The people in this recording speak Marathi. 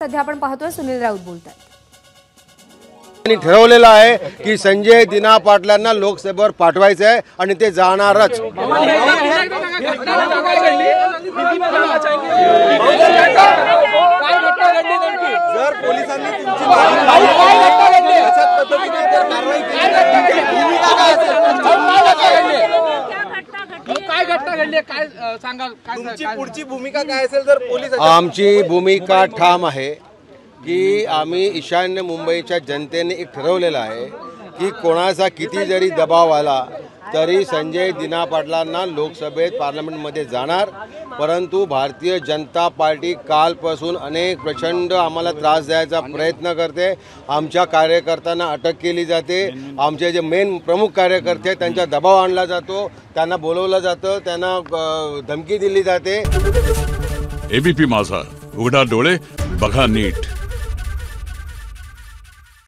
सध्या आपण पाहतोय सुनील राऊत बोलतात। त्यांनी ठरवलेलं आहे की संजय दिना पाटलांना लोकसभेवर पाठवायचं आहे आणि ते जाणारच। जर पोलिसांनी तुमची पुढची भूमिका काय असेल जर पोलीस आमची भूमिका ठाम आहे की आम्ही ईशान्य मुंबईच्या जनतेने एक ठरवलेलं आहे की कोणाचा किती जरी दबाव आला तरी संजय दिना पाटलांना लोकसभेत पार्लमेंटमध्ये जाणार। परंतु भारतीय जनता पार्टी कालपासून अनेक प्रचंड आम्हाला त्रास द्यायचा प्रयत्न करते। आमच्या कार्यकर्त्यांना अटक केली जाते, आमचे जे मेन प्रमुख कार्यकर्ते त्यांचा दबाव आणला जातो, त्यांना बोलवलं जातं, त्यांना धमकी दिली जाते। एबीपी माझा, उघडा डोळे बघा नीट।